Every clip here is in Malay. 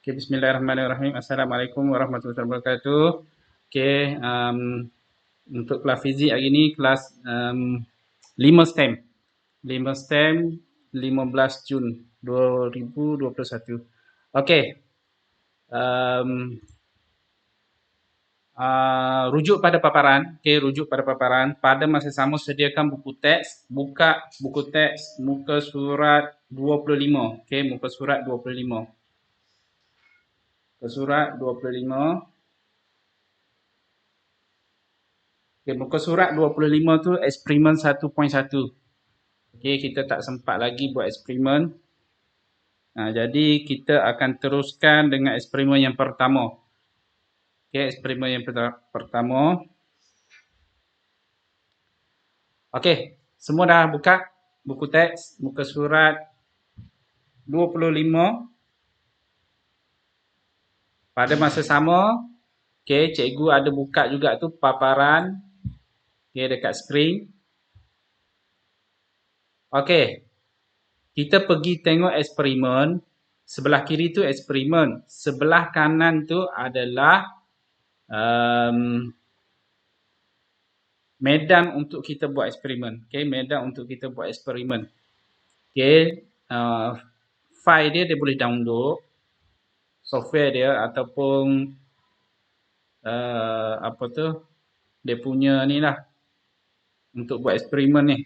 Okay, bismillahirrahmanirrahim. Assalamualaikum warahmatullahi wabarakatuh. Okay, untuk kelas fizik hari ini kelas 5 STEM. 5 STEM 15 Jun 2021. Okay. Rujuk pada paparan. Okay, rujuk pada paparan. Pada masa sama sediakan buku teks. Buka buku teks muka surat 25. Okay, muka surat 25. Muka surat 25. Okay, muka surat 25 tu eksperimen 1.1. Okay, kita tak sempat lagi buat eksperimen. Jadi kita akan teruskan dengan eksperimen yang pertama. Okay, eksperimen yang pertama. Okay, semua dah buka buku teks muka surat 25. Pada masa sama, okay, cikgu ada buka juga tu paparan. Okay, dekat skrin. Okay, kita pergi tengok eksperimen. Sebelah kiri tu eksperimen. Sebelah kanan tu adalah medan untuk kita buat eksperimen. Okay, medan untuk kita buat eksperimen. Okay, file dia boleh download. Software dia ataupun apa tu, dia punya ni lah. Untuk buat eksperimen ni.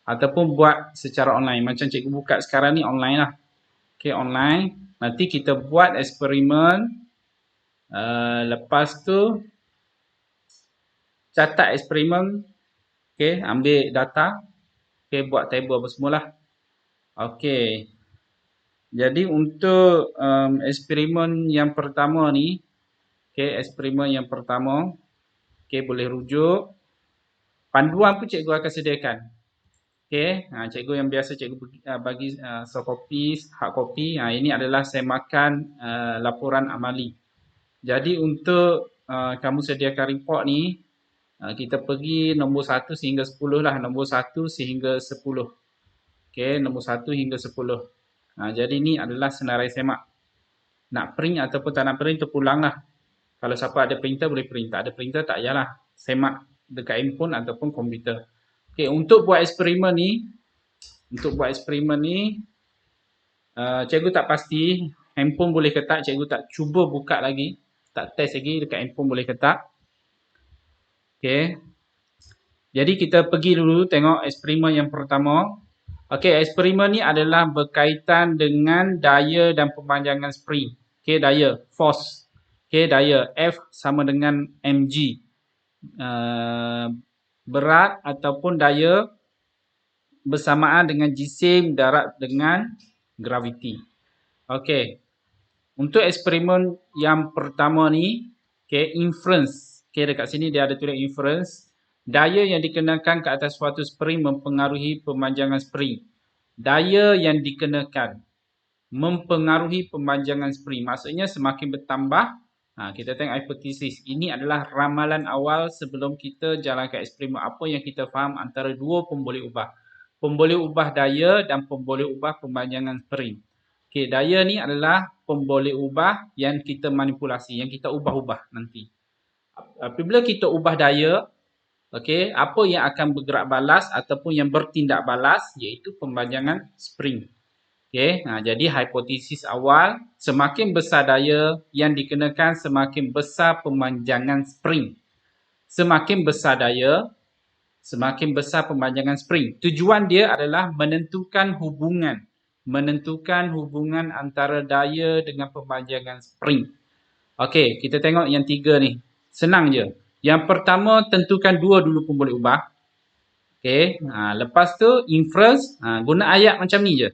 Ataupun buat secara online. Macam cikgu buka sekarang ni online lah. Okay, online. Nanti kita buat eksperimen. Lepas tu, catat eksperimen. Okay, ambil data. Okay, buat table apa semualah. Okay. Jadi untuk eksperimen yang pertama ni. Okay, eksperimen yang pertama. Okay, boleh rujuk. Panduan pun cikgu akan sediakan. Okay, cikgu yang biasa cikgu bagi soft copy, hard copy. Ini adalah semakan laporan amali. Jadi untuk kamu sediakan report ni, kita pergi nombor 1 sehingga 10 lah. Nombor 1 sehingga 10. Okay, nombor 1 hingga 10. Jadi ni adalah senarai semak. Nak print ataupun tak nak print, terpulang lah. Kalau siapa ada printer boleh print. Tak ada printer tak payahlah. Semak dekat handphone ataupun komputer. Okay, untuk buat eksperimen ni, cikgu tak pasti. Handphone boleh ke tak, cikgu tak cuba buka lagi. Tak test lagi dekat handphone boleh ke tak. Okay. Jadi kita pergi dulu tengok eksperimen yang pertama. Okay, eksperimen ni adalah berkaitan dengan daya dan pemanjangan spring. Okay, daya, force. Okay, daya, F sama dengan mg. Berat ataupun daya bersamaan dengan jisim darat dengan graviti. Okay. Untuk eksperimen yang pertama ni, okay, inference. Okay, dekat sini dia ada tulis inference. Daya yang dikenakan ke atas suatu spring mempengaruhi pemanjangan spring. Daya yang dikenakan mempengaruhi pemanjangan spring. Maksudnya semakin bertambah. Kita tengok hipotesis. Ini adalah ramalan awal sebelum kita jalankan eksperimen. Apa yang kita faham antara dua pemboleh ubah. Pemboleh ubah daya dan pemboleh ubah pemanjangan spring. Okay, daya ni adalah pemboleh ubah yang kita manipulasi, yang kita ubah-ubah nanti. Apabila kita ubah daya, okay, apa yang akan bergerak balas ataupun yang bertindak balas iaitu pemanjangan spring. Okay, jadi hipotesis awal, semakin besar daya yang dikenakan, semakin besar pemanjangan spring. Semakin besar daya, semakin besar pemanjangan spring. Tujuan dia adalah menentukan hubungan antara daya dengan pemanjangan spring. Okey, kita tengok yang tiga ni. Senang je. Yang pertama, tentukan dua dulu pemboleh ubah. Okey, lepas tu inference, guna ayat macam ni je.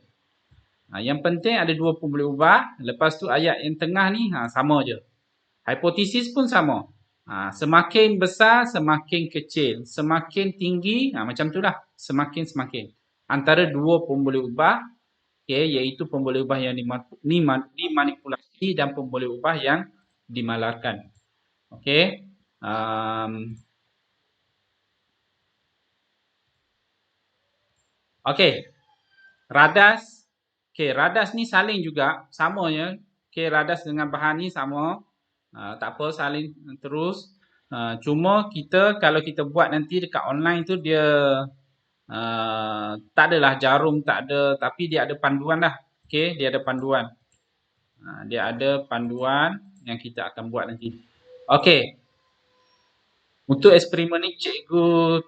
Yang penting ada dua pemboleh ubah. Lepas tu ayat yang tengah ni sama je. Hipotesis pun sama. Semakin besar, semakin kecil. Semakin tinggi, macam tu lah. Semakin. Antara dua pemboleh ubah, okay, iaitu pemboleh ubah yang dimanipulasi dan pemboleh ubah yang dimalarkan. Okay. Okay. Radas. Okay, radas ni saling juga. Sama je. Okey, radas dengan bahan ni sama. Tak apa, salin terus. Cuma kita kalau kita buat nanti dekat online tu dia tak adalah jarum, tak ada, tapi dia ada panduan dah. Okey, dia ada panduan. Dia ada panduan yang kita akan buat nanti. Okey. Untuk eksperimen ni cikgu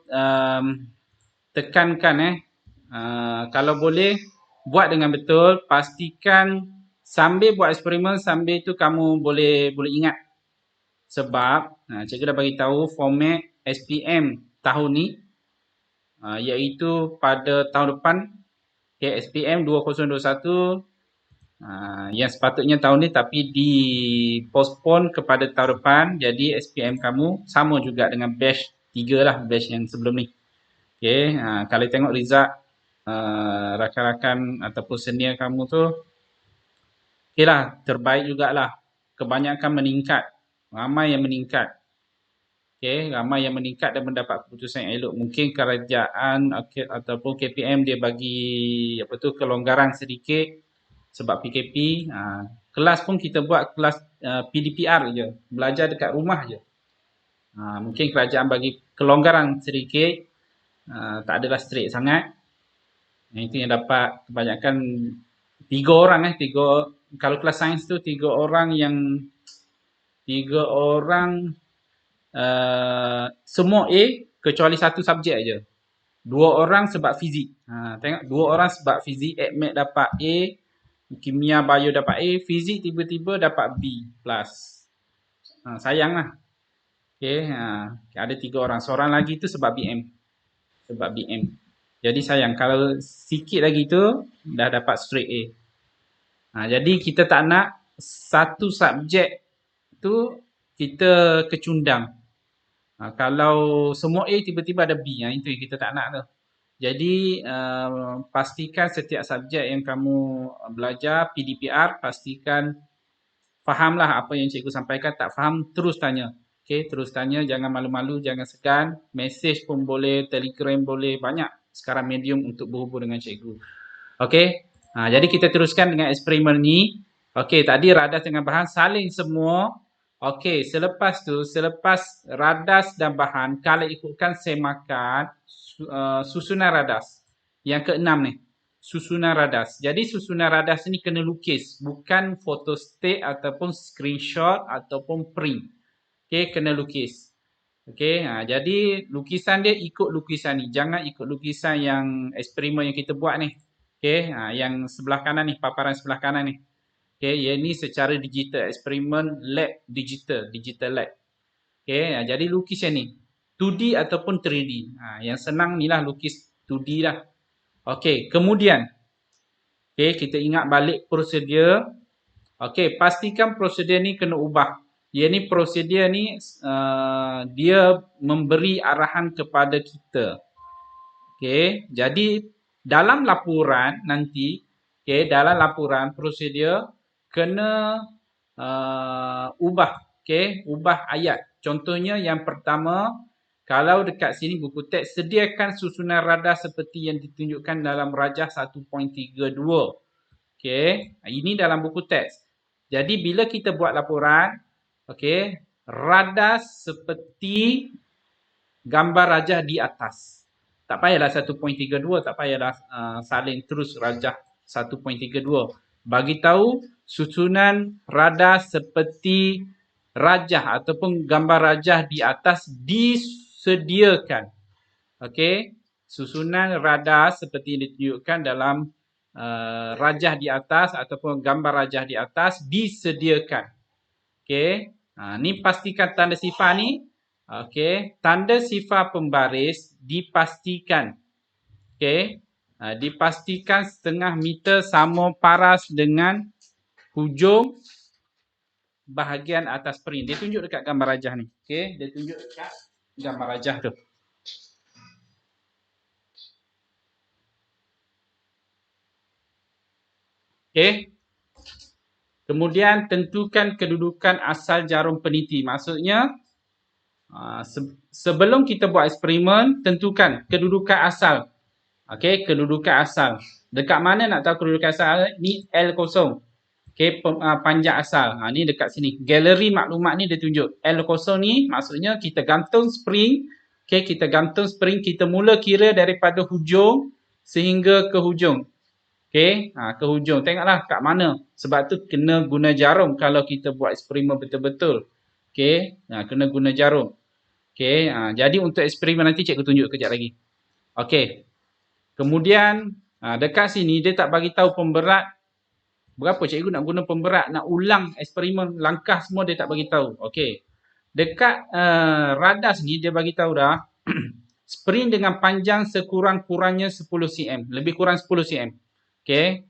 tekankan kalau boleh buat dengan betul, pastikan sambil buat eksperimen sambil tu kamu boleh ingat. Sebab cikgu dah bagi tahu format SPM tahun ni iaitu pada tahun depan, okay, SPM 2021 yang sepatutnya tahun ni tapi di-postpone kepada tahun depan. Jadi SPM kamu sama juga dengan batch 3 lah, batch yang sebelum ni. Okay, kalau tengok result rakan-rakan ataupun senior kamu tu, okay lah, terbaik jugalah. Kebanyakan meningkat. Ramai yang meningkat. Okay, ramai yang meningkat dan mendapat keputusan yang elok. Mungkin kerajaan ataupun KPM dia bagi kelonggaran sedikit sebab PKP. Kelas pun kita buat kelas PDPR je. Belajar dekat rumah je. Mungkin kerajaan bagi kelonggaran sedikit. Tak adalah strict sangat. Itu yang dapat kebanyakan 3 orang kalau kelas sains tu 3 orang semua A kecuali satu subjek aja. 2 orang sebab fizik. Tengok 2 orang sebab fizik, admit dapat A, kimia bio dapat A, fizik tiba-tiba dapat B plus. Sayanglah. Okey, ada 3 orang. Seorang lagi tu sebab BM. Jadi sayang kalau sikit lagi tu dah dapat straight A. Jadi kita tak nak satu subjek tu kita kecundang. Kalau semua A tiba-tiba ada B, itu yang kita tak nak tu. Jadi pastikan setiap subjek yang kamu belajar PDPR, pastikan fahamlah apa yang cikgu sampaikan. Tak faham terus tanya. Okey, terus tanya, jangan malu-malu, jangan segan. Message pun boleh, Telegram boleh, banyak sekarang medium untuk berhubung dengan cikgu. Okey. Jadi kita teruskan dengan eksperimen ni. Okey, tadi radas dengan bahan salin semua. Okey, selepas radas dan bahan, kalau ikutkan semakan susunan radas. Yang ke-6 ni, susunan radas. Jadi susunan radas ni kena lukis, bukan photostat ataupun screenshot ataupun print. Okey, kena lukis. Okey, jadi lukisan dia ikut lukisan ni. Jangan ikut lukisan yang eksperimen yang kita buat ni. Okey, yang sebelah kanan ni, paparan sebelah kanan ni. Okey, yang ni secara digital, eksperimen lab digital lab. Okey, jadi lukis yang ni 2D ataupun 3D. Yang senang ni lah lukis 2D lah. Okey, kemudian kita ingat balik prosedur. Okey, pastikan prosedur ni kena ubah. Yang ni prosedur ni dia memberi arahan kepada kita. Okey, jadi dalam laporan nanti, dalam laporan prosedur kena ubah, ubah ayat. Contohnya yang pertama, kalau dekat sini buku teks, sediakan susunan radas seperti yang ditunjukkan dalam rajah 1.32. Okey, ini dalam buku teks. Jadi bila kita buat laporan, radas seperti gambar rajah di atas. Tak payahlah 1.32, tak payahlah salin terus rajah 1.32. Bagi tahu susunan radas seperti rajah ataupun gambar rajah di atas disediakan. Okey, susunan radas seperti ditunjukkan dalam rajah di atas ataupun gambar rajah di atas disediakan. Okey, ni pastikan tanda sifar ni. Okey, tanda sifar pembaris dipastikan. Okey, dipastikan 0.5 meter sama paras dengan hujung bahagian atas print. Dia tunjuk dekat gambar rajah ni. Okey, dia tunjuk dekat gambar rajah tu. Okey. Kemudian tentukan kedudukan asal jarum peniti. Maksudnya sebelum kita buat eksperimen, tentukan kedudukan asal. Okey, kedudukan asal. Dekat mana nak tahu kedudukan asal? Ni L0. Okay, panjang asal. Ni dekat sini. Galeri maklumat ni dia tunjuk. L0 ni maksudnya kita gantung spring. Okay, kita gantung spring. Kita mula kira daripada hujung sehingga ke hujung. Okay, ke hujung. Tengoklah kat mana. Sebab tu kena guna jarum kalau kita buat eksperimen betul-betul. Okay, kena guna jarum. Okay, jadi untuk eksperimen nanti cikgu tunjuk kejap lagi. Okay, kemudian dekat sini dia tak bagi tahu pemberat. Berapa cikgu nak guna pemberat, nak ulang eksperimen, langkah semua dia tak bagi tahu. Okey. Dekat radas ni dia bagi tahu dah spring dengan panjang sekurang-kurangnya 10 cm, lebih kurang 10 cm. Okey.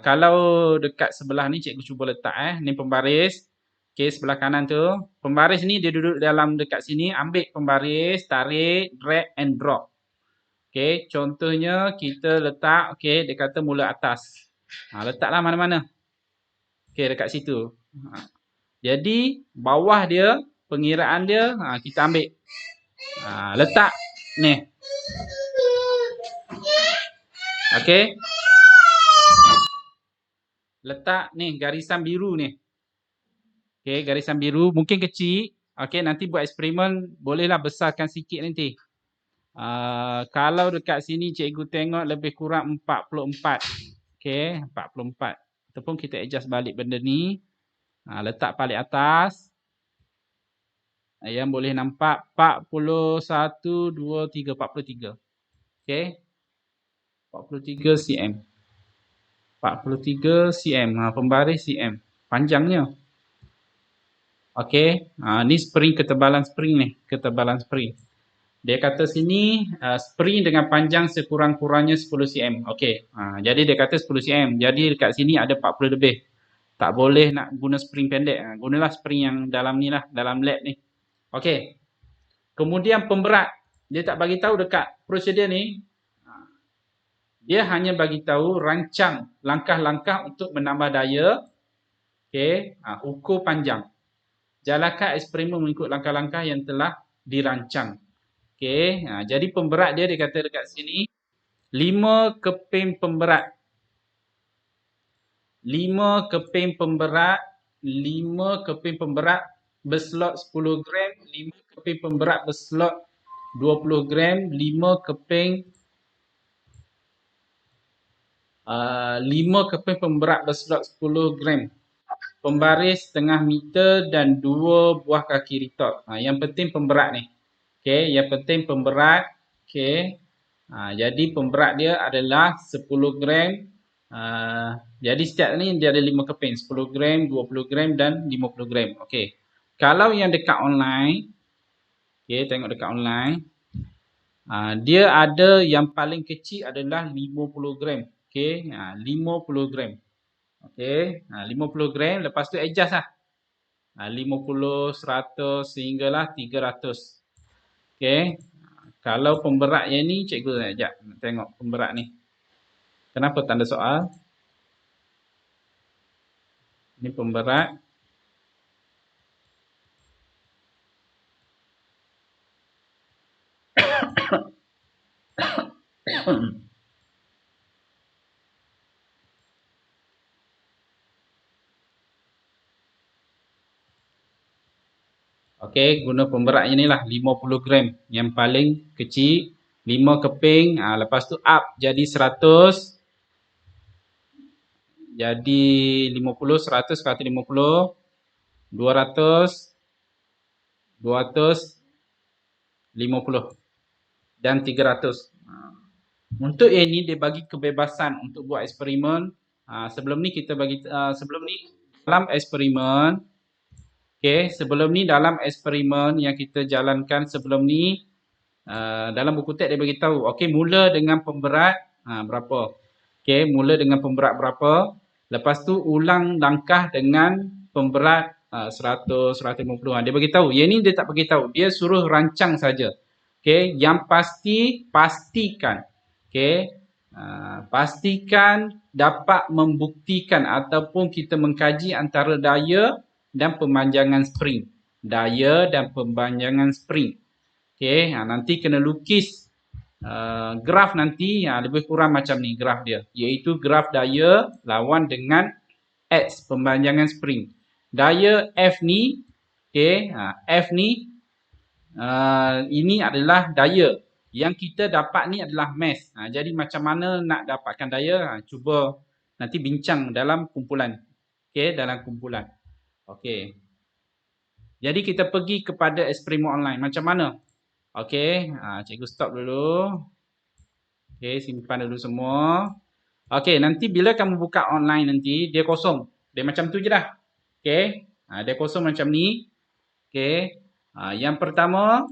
Kalau dekat sebelah ni cikgu cuba letak ni pembaris. Okey, sebelah kanan tu, pembaris ni dia duduk dalam dekat sini, ambil pembaris, tarik, drag and drop. Okey, contohnya kita letak, okey, dia kata mula atas. Letaklah mana-mana. Okey, dekat situ. Jadi, bawah dia, pengiraan dia, kita ambil. Letak ni. Okey. Letak ni, garisan biru ni. Okey, garisan biru. Mungkin kecil. Okey, nanti buat eksperimen, bolehlah besarkan sikit nanti. Kalau dekat sini cikgu tengok lebih kurang 44. Okey, 44. Ataupun kita adjust balik benda ni. Letak paling atas. Yang boleh nampak 41, 2, 3, 43. Okey. 43 cm. 43 cm. Pembaris cm. Panjangnya. Okey. Ni spring, ketebalan spring ni. Ketebalan spring. Dia kata sini spring dengan panjang sekurang-kurangnya 10 cm. Okey. Jadi dia kata 10 cm. Jadi dekat sini ada 40 lebih. Tak boleh nak guna spring pendek. Gunalah spring yang dalam ni lah. Dalam lab ni. Okey. Kemudian pemberat. Dia tak bagi tahu dekat prosedur ni. Dia hanya bagi tahu rancang langkah-langkah untuk menambah daya. Okey. Ukur panjang. Jalankan eksperimen mengikut langkah-langkah yang telah dirancang. Okey, jadi pemberat dia kata dekat sini 5 keping pemberat. 5 keping pemberat, 5 keping pemberat berslot 10 gram, 5 keping pemberat berslot 20 gram, 5 keping 5 keping pemberat berslot 10 gram. Pembaris setengah meter dan 2 buah kaki retort. Yang penting pemberat ni. Okey, yang penting pemberat. Okey. Jadi pemberat dia adalah 10 gram. Jadi setiap ni dia ada 5 keping. 10 gram, 20 gram dan 50 gram. Okey. Kalau yang dekat online. Okey, tengok dekat online. Dia ada yang paling kecil adalah 50 gram. Okey, 50 gram. Okey, 50 gram. Lepas tu adjust lah. 50, 100 sehinggalah 300. Okey. Kalau pemberat yang ni, cikgu sekejap tengok pemberat ni. Kenapa tanda soal? Ini pemberat. Okey, guna pemberat yang ni lah 50 gram. Yang paling kecil 5 keping. Lepas tu up jadi 100. Jadi 50, 100, 150, 200, 250 dan 300. Untuk yang ni dia bagi kebebasan untuk buat eksperimen. Sebelum ni kita bagi sebelum ni dalam eksperimen. Okey, sebelum ni dalam eksperimen yang kita jalankan sebelum ni dalam buku teks dia bagi tahu. Okey, mula dengan pemberat berapa. Okey, mula dengan pemberat berapa. Lepas tu ulang langkah dengan pemberat 100, 150. Dia bagi tahu. Yang ni dia tak bagi tahu. Dia suruh rancang saja. Okey, yang pasti pastikan. Okey, pastikan dapat membuktikan ataupun kita mengkaji antara daya dan pemanjangan spring. Daya dan pemanjangan spring. Okey, nanti kena lukis graf nanti lebih kurang macam ni graf dia. Iaitu graf daya lawan dengan X, pemanjangan spring. Daya F ni, okey, F ni, ini adalah daya. Yang kita dapat ni adalah mass. Jadi macam mana nak dapatkan daya? Cuba nanti bincang dalam kumpulan. Okey, dalam kumpulan. Okey. Jadi kita pergi kepada eksperimen online. Macam mana? Okey, cikgu stop dulu. Okey, simpan dulu semua. Okey, nanti bila kamu buka online nanti, dia kosong. Dia macam tu je dah. Okey, dia kosong macam ni. Okey, yang pertama,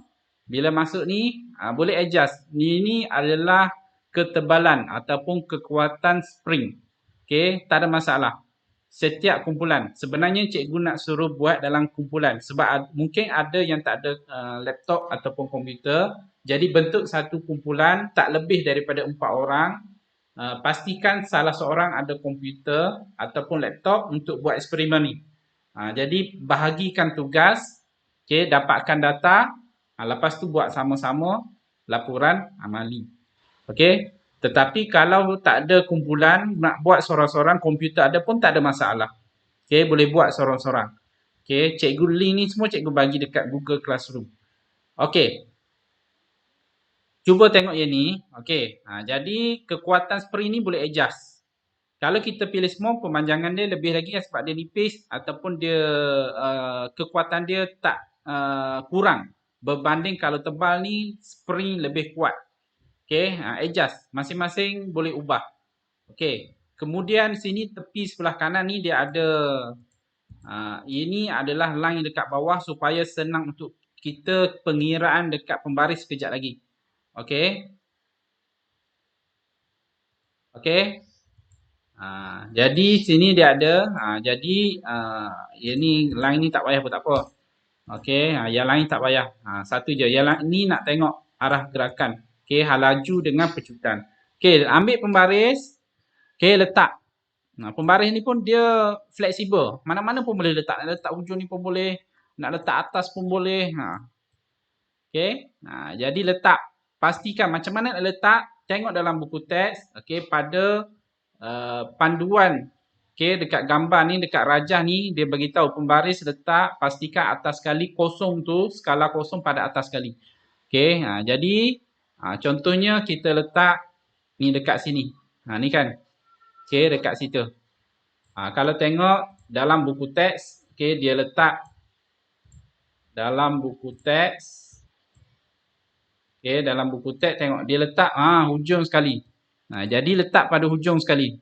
bila masuk ni, boleh adjust. Ini adalah ketebalan ataupun kekuatan spring. Okey, tak ada masalah. Setiap kumpulan. Sebenarnya cikgu nak suruh buat dalam kumpulan. Sebab mungkin ada yang tak ada laptop ataupun komputer. Jadi bentuk satu kumpulan tak lebih daripada 4 orang. Pastikan salah seorang ada komputer ataupun laptop untuk buat eksperimen ni. Jadi bahagikan tugas. Okay, dapatkan data. Lepas tu buat sama-sama laporan amali. Okay. Tetapi kalau tak ada kumpulan, nak buat sorang-sorang, komputer ada pun tak ada masalah. Okay, boleh buat sorang-sorang. Okay, cikgu link ni semua cikgu bagi dekat Google Classroom. Okay. Cuba tengok yang ni. Okay, jadi kekuatan spring ni boleh adjust. Kalau kita pilih semua, pemanjangan dia lebih lagi sebab dia nipis ataupun dia kekuatan dia tak kurang. Berbanding kalau tebal ni, spring lebih kuat. Okey, adjust. Masing-masing boleh ubah. Okey. Kemudian sini tepi sebelah kanan ni dia ada ini adalah line dekat bawah supaya senang untuk kita pengiraan dekat pembaris sekejap lagi. Okey. Okey. Jadi sini dia ada. Jadi ini line ni tak payah pun tak apa. Okey, yang lain tak payah. Satu je. Yang lain ni nak tengok arah gerakan. Okey, hal laju dengan pecutan. Okey, ambil pembaris. Okey, letak. Pembaris ni pun dia fleksibel. Mana-mana pun boleh letak. Nak letak hujung ni pun boleh. Nak letak atas pun boleh. Okey, jadi letak. Pastikan macam mana nak letak. Tengok dalam buku teks. Okey, pada panduan. Okey, dekat gambar ni, dekat rajah ni, dia beritahu pembaris letak. Pastikan atas sekali kosong tu, skala kosong pada atas sekali. Okey, jadi contohnya kita letak ni dekat sini. Ni kan. Okey, dekat situ. Kalau tengok dalam buku teks, okey, dia letak dalam buku teks. Okey, dalam buku teks tengok dia letak hujung sekali. Jadi letak pada hujung sekali.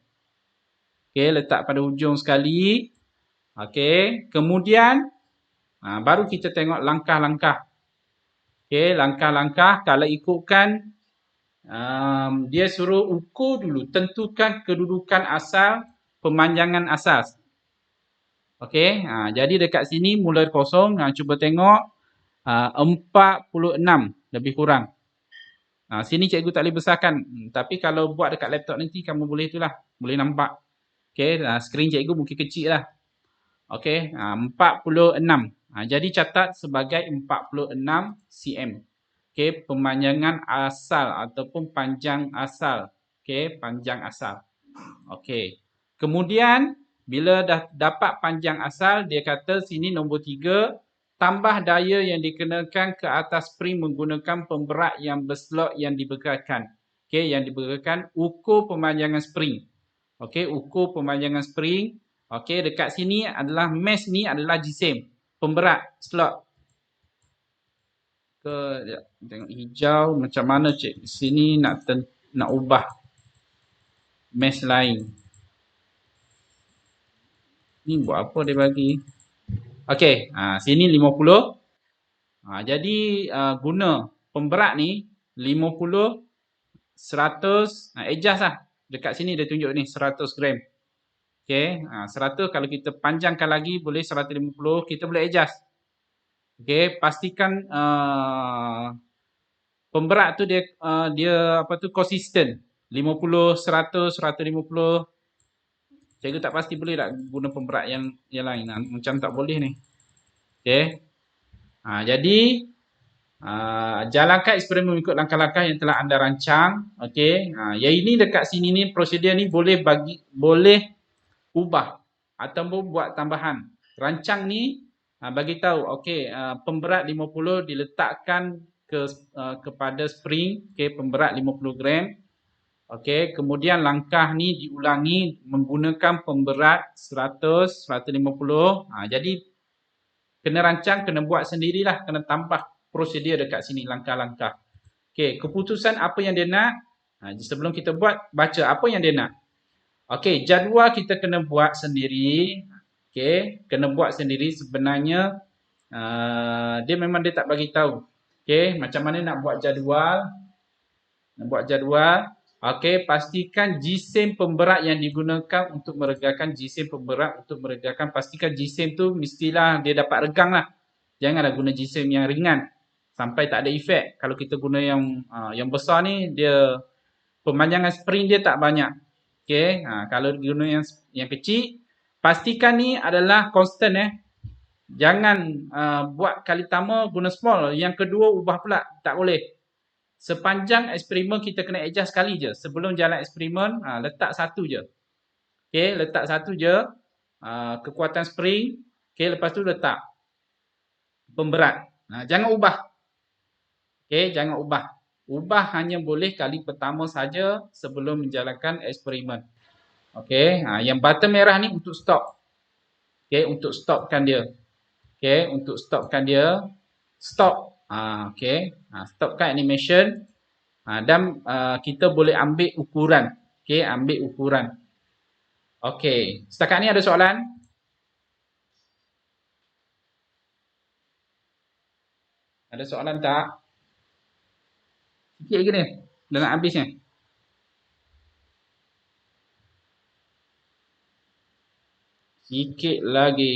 Okey, letak pada hujung sekali. Okey, kemudian baru kita tengok langkah-langkah. Okey, langkah-langkah kalau ikutkan dia suruh ukur dulu, tentukan kedudukan asal, pemanjangan asas. Okey, jadi dekat sini mula kosong, cuba tengok 46 lebih kurang. Sini cikgu tak boleh besarkan, tapi kalau buat dekat laptop nanti kamu boleh itulah, boleh nampak. Okey, skrin cikgu mungkin kecil lah. Okey, 46. Jadi catat sebagai 46 cm. Okey, pemanjangan asal ataupun panjang asal. Okey, panjang asal. Okey. Kemudian bila dah dapat panjang asal, dia kata sini nombor 3, tambah daya yang dikenakan ke atas spring menggunakan pemberat yang berslot yang dibekalkan. Okey, yang dibekalkan, ukur pemanjangan spring. Okey, ukur pemanjangan spring. Okey, dekat sini adalah mesh ni adalah jisim. Pemberat, slot. Tengok hijau macam mana cik. Sini nak ubah mesh lain. Ni buat apa dia bagi? Okey, sini 50. Jadi guna pemberat ni 50, 100, adjust lah. Dekat sini dia tunjuk ni 100 gram. Okey, 100 kalau kita panjangkan lagi boleh 150, kita boleh adjust. Okey, pastikan pemberat tu dia apa tu konsisten. 50, 100, 150. Cikgu tak pasti boleh tak guna pemberat yang lain. Macam tak boleh ni. Okey. Jadi jalankan eksperimen mengikut langkah-langkah yang telah anda rancang. Okey. Yang ini dekat sini ni prosedur ni boleh ubah. ataupun buat tambahan. Rancang ni bagi tahu okey, pemberat 50 diletakkan kepada spring, okey, pemberat 50 gram. Okey, kemudian langkah ni diulangi menggunakan pemberat 100, 150. Jadi kena rancang, kena buat sendirilah, kena tambah prosedur dekat sini langkah-langkah. Okey, keputusan apa yang dia nak, sebelum kita buat, baca apa yang dia nak. Okey, jadual kita kena buat sendiri. Okey, kena buat sendiri sebenarnya dia memang dia tak bagi tahu. Okey, macam mana nak buat jadual? Nak buat jadual. Okey, pastikan jisim pemberat yang digunakan untuk meregakan jisim pemberat untuk meregakan, pastikan jisim tu mestilah dia dapat regang lah. Janganlah guna jisim yang ringan sampai tak ada efek. Kalau kita guna yang besar ni, dia pemanjangan spring dia tak banyak. Okey, kalau guna yang kecil, pastikan ni adalah constant. Jangan buat kali pertama guna small, yang kedua ubah pula, tak boleh. Sepanjang eksperimen kita kena adjust sekali je. Sebelum jalan eksperimen, letak satu je. Okey, letak satu je. Kekuatan spring. Okey, lepas tu letak pemberat. Jangan ubah. Okey, jangan ubah. Ubah hanya boleh kali pertama saja sebelum menjalankan eksperimen. Okey, yang button merah ni untuk stop. Okey, untuk stopkan dia. Okey, untuk stopkan dia. Stop. Okey, stopkan animation. Dan kita boleh ambil ukuran. Okey, ambil ukuran. Okey, setakat ni ada soalan? Ada soalan tak? Sikit lagi ni. Dah nak habis ni. Sikit lagi.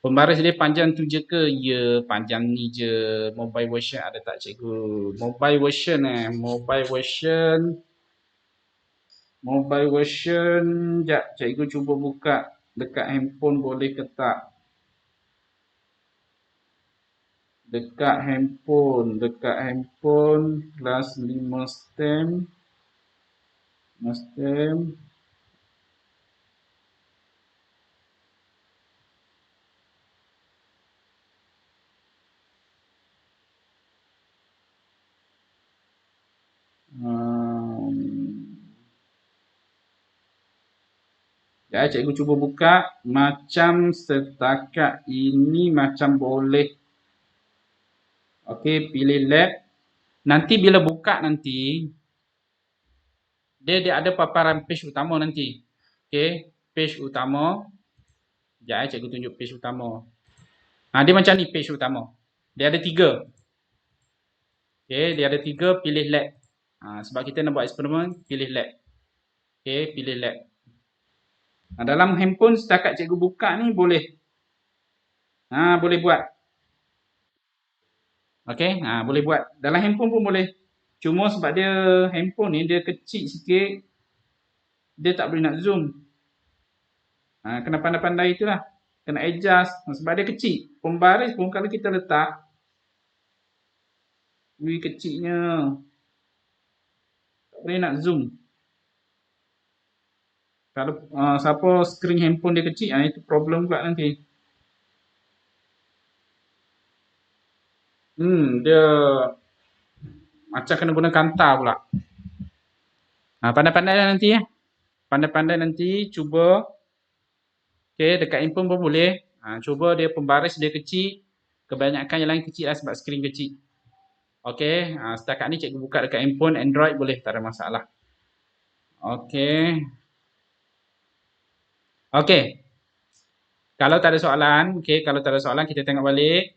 Pembaris dia panjang tu je ke? Ya, panjang ni je. Mobile version ada tak cikgu? Mobile version Mobile version. Mobile version. Sekejap, cikgu cuba buka. Dekat handphone boleh ke tak? Dekat handphone kelas 5 stem. 5 stem. Ya, cikgu cuba buka. Macam setakat ini macam boleh. Okey, pilih lab. Nanti bila buka nanti, dia ada paparan page utama nanti. Okey, page utama. Sekejap cikgu tunjuk page utama. Dia macam ni page utama. Dia ada 3. Okey, dia ada 3, pilih lab. Sebab kita nak buat eksperimen, pilih lab. Okey, pilih lab. Dalam handphone setakat cikgu buka ni boleh. Boleh buat. Okey, boleh buat. Dalam handphone pun boleh. Cuma sebab dia handphone ni dia kecil sikit, dia tak boleh nak zoom. Kena pandai-pandai itulah. Kena adjust sebab dia kecil. Pembaris pun kalau kita letak, kecilnya. Tak boleh nak zoom. Kalau siapa skrin handphone dia kecil, itu problem pula nanti. Dia macam kena guna kantar pula. Pandai-pandai lah nanti Pandai-pandai nanti cuba. Okey, dekat handphone pun boleh. Cuba dia pembaris dia kecil. Kebanyakan yang lain kecil lah sebab skrin kecil. Okey, setakat ni cikgu buka dekat handphone Android boleh, tak ada masalah. Okey. Okey. Kalau tak ada soalan, kalau tak ada soalan kita tengok balik.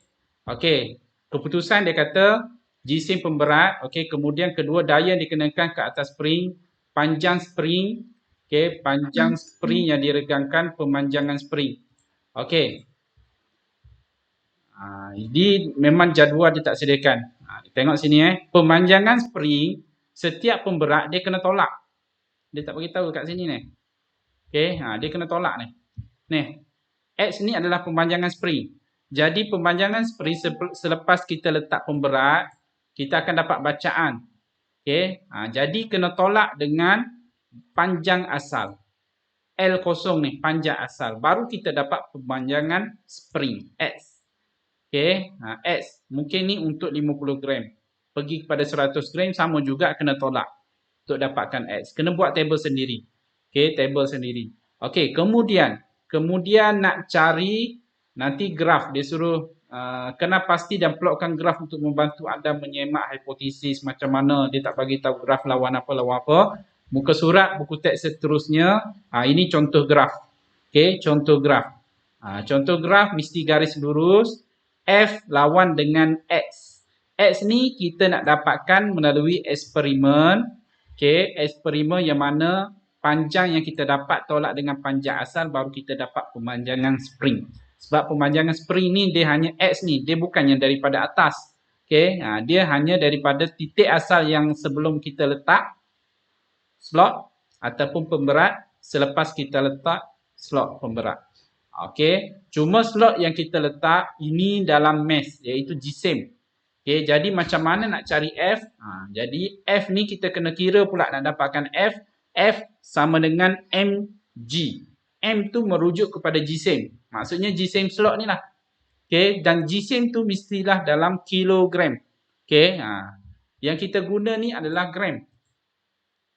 Okey, keputusan dia kata jisim pemberat, kemudian kedua daya yang dikenakan ke atas spring, panjang spring, panjang spring yang diregangkan, pemanjangan spring. Okey. Ini memang jadual dia tak sediakan. Tengok sini pemanjangan spring, setiap pemberat dia kena tolak. Dia tak bagi tahu kat sini ni. Okey, dia kena tolak ni. Ni. X ni adalah pemanjangan spring. Jadi pemanjangan spring selepas kita letak pemberat, kita akan dapat bacaan. Okey, jadi kena tolak dengan panjang asal. L kosong ni panjang asal. Baru kita dapat pemanjangan spring X. Okey, X mungkin ni untuk 50 gram. Pergi kepada 100 gram sama juga kena tolak untuk dapatkan X. Kena buat table sendiri. Okey, table sendiri. Okey, kemudian nak cari nanti graf. Dia suruh kena pasti dan plotkan graf untuk membantu anda menyemak hipotesis macam mana. Dia tak bagi tahu graf lawan apa. Muka surat, buku teks seterusnya. Ini contoh graf. Okey, contoh graf. Contoh graf mesti garis lurus. F lawan dengan X. X ni kita nak dapatkan melalui eksperimen. Okey, eksperimen yang mana panjang yang kita dapat tolak dengan panjang asal baru kita dapat pemanjangan spring. Sebab pemanjangan spring ni dia hanya X ni, dia bukannya daripada atas. Okey, dia hanya daripada titik asal yang sebelum kita letak slot ataupun pemberat selepas kita letak slot pemberat. Okey, cuma slot yang kita letak ini dalam mesh iaitu GSAM. Okey, jadi macam mana nak cari F? Jadi F ni kita kena kira pula nak dapatkan F. F sama dengan mg. M tu merujuk kepada GSAM. Maksudnya GSAM slot ni lah. Okey, dan GSAM tu mestilah dalam kilogram. Okey, yang kita guna ni adalah gram.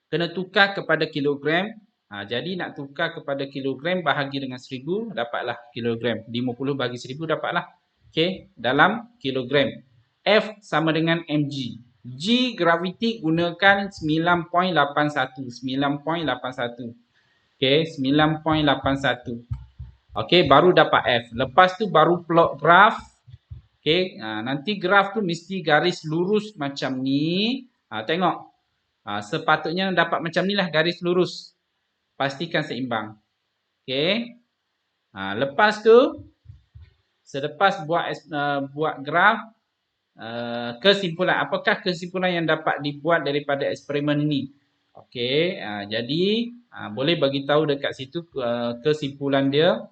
Kena tukar kepada kilogram. Jadi nak tukar kepada kilogram bahagi dengan 1000 dapatlah kilogram. 50 bagi 1000 dapatlah. Okey, dalam kilogram. F sama dengan mg. G graviti gunakan 9.81. 9.81. Okey, 9.81. Okey, baru dapat F. Lepas tu baru plot graf. Okey, nanti graf tu mesti garis lurus macam ni. Tengok. Sepatutnya dapat macam ni lah garis lurus. Pastikan seimbang. Okey. Lepas tu selepas buat graf, kesimpulan. Apakah kesimpulan yang dapat dibuat daripada eksperimen ini? Okey, jadi boleh bagi tahu dekat situ kesimpulan dia.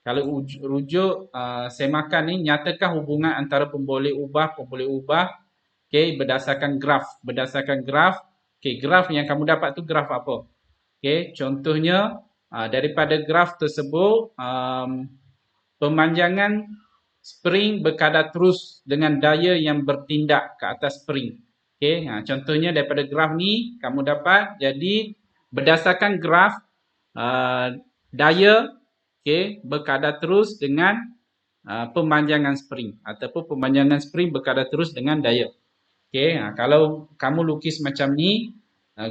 Kalau rujuk semakan ni, nyatakan hubungan antara pemboleh ubah. Okey, berdasarkan graf. Okey, graf yang kamu dapat tu graf apa? Okey, contohnya daripada graf tersebut pemanjangan spring berkadar terus dengan daya yang bertindak ke atas spring. Okey, contohnya daripada graf ni kamu dapat jadi berdasarkan graf daya berkadar terus dengan pemanjangan spring ataupun pemanjangan spring berkadar terus dengan daya. Okey, kalau kamu lukis macam ni,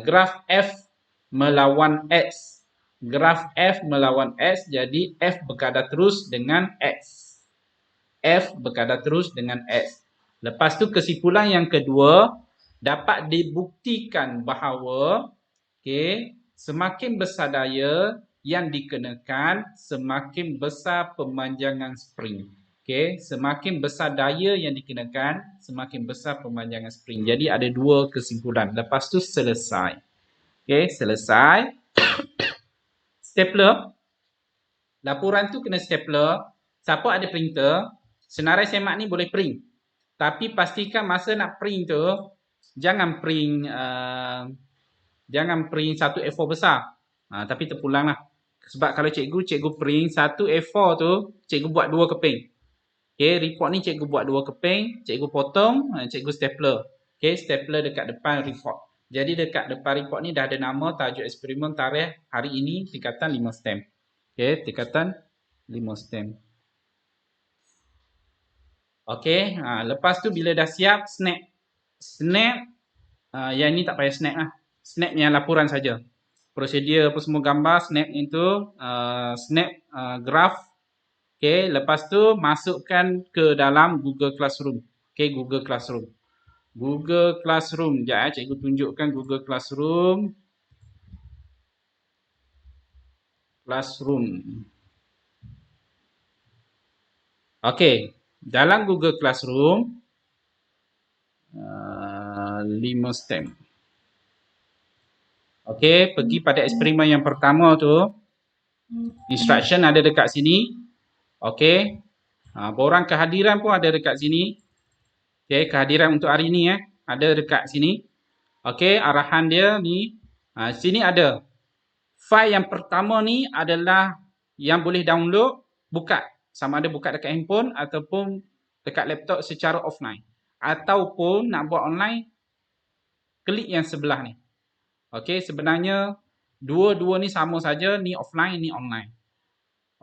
graf F melawan X. Graf F melawan X, jadi F berkadar terus dengan X. F berkadar terus dengan X. Lepas tu kesimpulan yang kedua, dapat dibuktikan bahawa semakin besar daya yang dikenakan, semakin besar pemanjangan spring. Okey, semakin besar daya yang dikenakan, semakin besar pemanjangan spring. Jadi ada dua kesimpulan. Lepas tu selesai. Okey, selesai. Stapler. Laporan tu kena stapler. Siapa ada printer, senarai semak ni boleh print. Tapi pastikan masa nak print tu, jangan print satu A4 besar. Tapi terpulanglah. Sebab kalau cikgu print satu A4 tu, cikgu buat 2 keping. Okey, report ni cikgu buat 2 keping, cikgu potong, cikgu stapler. Okey, stapler dekat depan report. Jadi dekat depan report ni dah ada nama, tajuk eksperimen, tarikh, hari ini, tingkatan 5 stem. Okey, tingkatan 5 stem. Okey, lepas tu bila dah siap, snap. Snap, yang ni tak payah snap lah. Snap yang laporan saja. Prosedur apa semua gambar, snap itu, snap graf. Okey, lepas tu masukkan ke dalam Google Classroom. Okey, Google Classroom. Google Classroom. Sekejap cikgu tunjukkan Google Classroom. Okey, dalam Google Classroom 5 stem. Okey, pergi pada eksperimen yang pertama tu. Instruction ada dekat sini. Okey. Borang kehadiran pun ada dekat sini. Okey, kehadiran untuk hari ni ada dekat sini. Okey, arahan dia ni sini ada. File yang pertama ni adalah yang boleh download, buka. Sama ada buka dekat handphone ataupun dekat laptop secara offline. Ataupun nak buat online, klik yang sebelah ni. Okey, sebenarnya dua-dua ni sama saja, ni offline, ni online.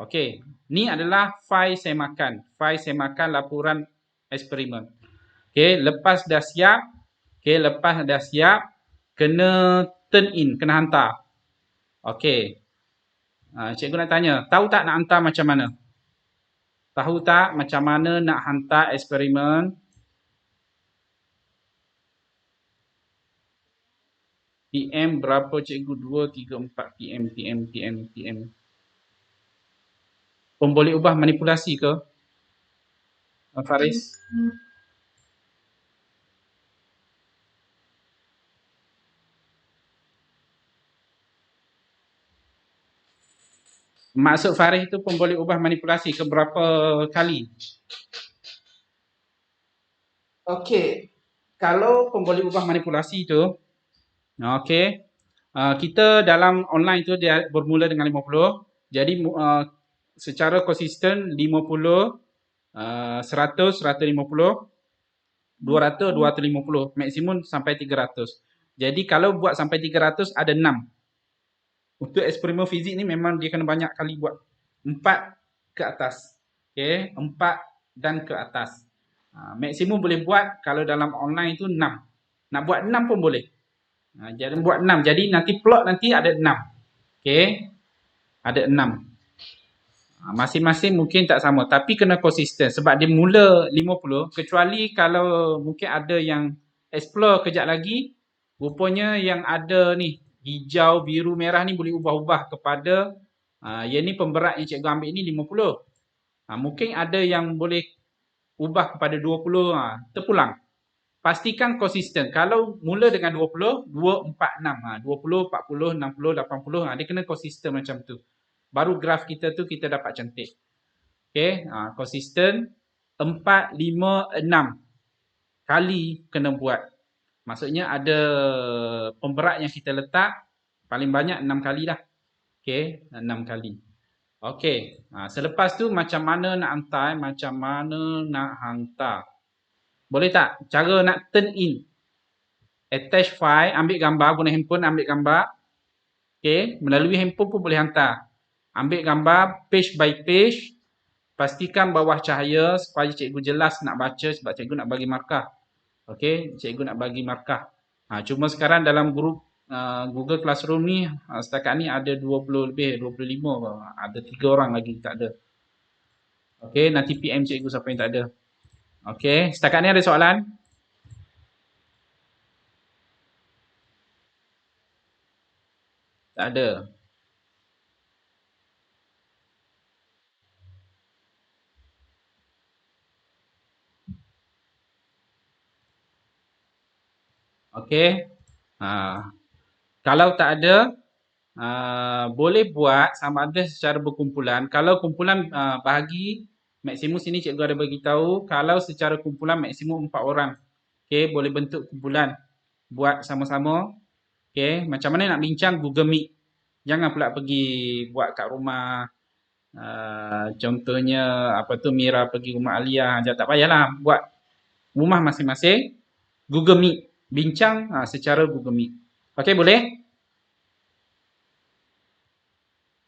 Okey, ni adalah file semakan. File semakan laporan eksperimen. Okey, lepas dah siap, kena turn in, kena hantar. Okey. Cikgu nak tanya, tahu tak nak hantar macam mana? Tahu tak macam mana nak hantar eksperimen? PM berapa cikgu? 2, 3, 4 PM. Pun boleh ubah manipulasi ke? Faris? Maksud Faris itu pun boleh ubah manipulasi ke berapa kali? Okey. Kalau pun boleh ubah manipulasi tu, okey. Kita dalam online tu dia bermula dengan 50. Jadi secara konsisten 50, 100, 150, 200, 250. Maksimum sampai 300. Jadi kalau buat sampai 300 ada 6. Untuk eksperimen fizik ni memang dia kena banyak kali buat. 4 ke atas. Okey, 4 dan ke atas. Maksimum boleh buat kalau dalam online tu 6. Nak buat 6 pun boleh. Jadi buat 6. Jadi nanti plot nanti ada 6. Okey. Ada 6. Masing-masing mungkin tak sama tapi kena konsisten sebab dia mula 50 kecuali kalau mungkin ada yang explore kejap lagi rupanya yang ada ni hijau, biru, merah ni boleh ubah-ubah kepada yang ni pemberat yang cikgu ambil ni 50. Mungkin ada yang boleh ubah kepada 20, terpulang. Pastikan konsisten. Kalau mula dengan 20, 2, 4, 6. 20, 40, 60, 80. Dia kena konsisten macam tu. Baru graf kita tu kita dapat cantik. Okey, konsisten 4, 5, 6 kali kena buat. Maksudnya ada pemberat yang kita letak paling banyak 6 kali dah. Okey, 6 kali. Okey, selepas tu macam mana nak hantar? Boleh tak? Cara nak turn in. Attach file, ambil gambar, guna handphone ambil gambar. Okey, melalui handphone pun boleh hantar. Ambil gambar page by page. Pastikan bawah cahaya supaya cikgu jelas nak baca sebab cikgu nak bagi markah. Okey, cikgu nak bagi markah. Cuma sekarang dalam grup Google Classroom ni setakat ni ada 20 lebih, 25. Ada 3 orang lagi tak ada. Okey, nanti PM cikgu siapa yang tak ada. Okey, setakat ni ada soalan? Tak ada. Okey. Kalau tak ada, boleh buat sama ada secara berkumpulan. Kalau kumpulan bahagi, maksimum sini cikgu ada bagi tahu, kalau secara kumpulan maksimum 4 orang. Okey, boleh bentuk kumpulan. Buat sama-sama. Okey, macam mana nak bincang Google Meet. Jangan pula pergi buat kat rumah. Contohnya apa tu Mira pergi rumah Alia, tak payahlah buat rumah masing-masing. Google Meet, bincang secara Google Meet. Okey, boleh?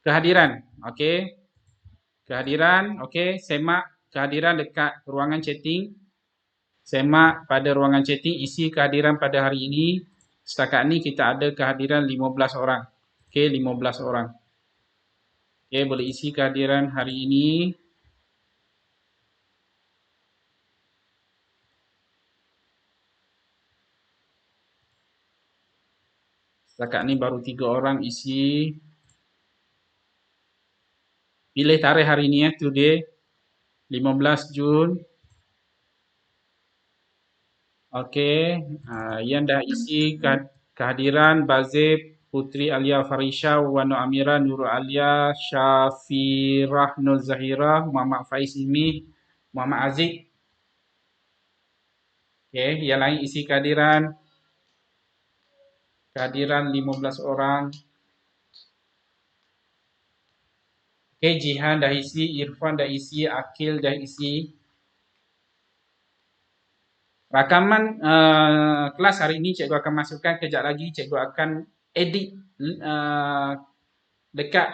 Kehadiran. Okey. Kehadiran, okey, semak kehadiran dekat ruangan chatting. Semak pada ruangan chatting isi kehadiran pada hari ini. Setakat ni kita ada kehadiran 15 orang. Okey, 15 orang. Okey, boleh isi kehadiran hari ini. Setakat ni baru 3 orang isi. Pilih tarikh hari ini today. 15 Jun. Okey, yang dah isi kehadiran Bazib, Putri Alia Farisha, Wano Amira, Nurul Alia, Syafirah Nur Zahira, Muhammad Faiz Imi, Muhammad Aziz. Okey, yang lain isi kehadiran 15 orang. Okay, Jihan dah isi, Irfan dah isi, Akil dah isi. Rakaman kelas hari ini cikgu akan masukkan, kejap lagi cikgu akan edit dekat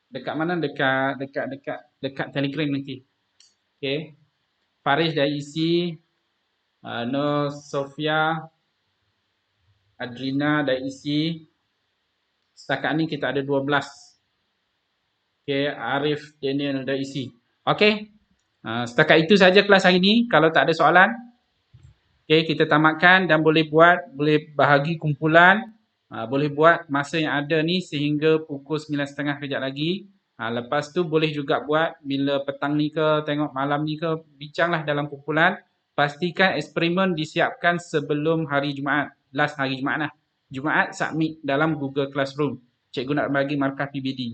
dekat mana, dekat Telegram nanti. Okay. Faris dah isi, Nur Sofia, Adrina dah isi. Setakat ni kita ada 12. Okay, Arif Daniel dah isi. Okay. Setakat itu saja kelas hari ini. Kalau tak ada soalan, okay, kita tamatkan dan boleh bahagi kumpulan. Boleh buat masa yang ada ni sehingga pukul 9.30 kejap lagi. Lepas tu boleh juga buat bila petang ni ke, tengok malam ni ke, bincanglah dalam kumpulan. Pastikan eksperimen disiapkan sebelum hari Jumaat. Last hari Jumaat lah. Jumaat submit dalam Google Classroom. Cikgu nak bagi markah PBD.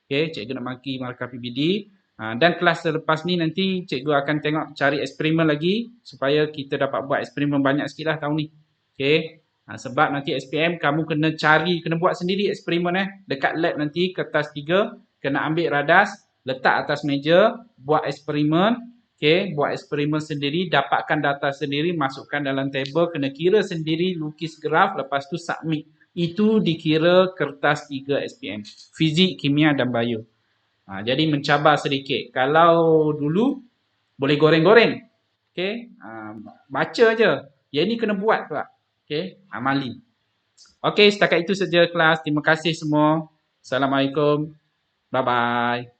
Okay, cikgu nak bagi markah PBD. Dan kelas selepas ni nanti cikgu akan tengok cari eksperimen lagi supaya kita dapat buat eksperimen banyak sikit lah tahun ni. Okay. Sebab nanti SPM kamu kena buat sendiri eksperimen dekat lab nanti, kertas 3, kena ambil radas, letak atas meja, buat eksperimen. Okay, buat eksperimen sendiri, dapatkan data sendiri, masukkan dalam table, kena kira sendiri, lukis graf, lepas tu submit. Itu dikira kertas 3 SPM. Fizik, kimia dan bio. Jadi mencabar sedikit. Kalau dulu boleh goreng-goreng. Okay. Baca je. Yang ni kena buat pula. Okay. Amali. Okay, setakat itu saja kelas. Terima kasih semua. Assalamualaikum. Bye-bye.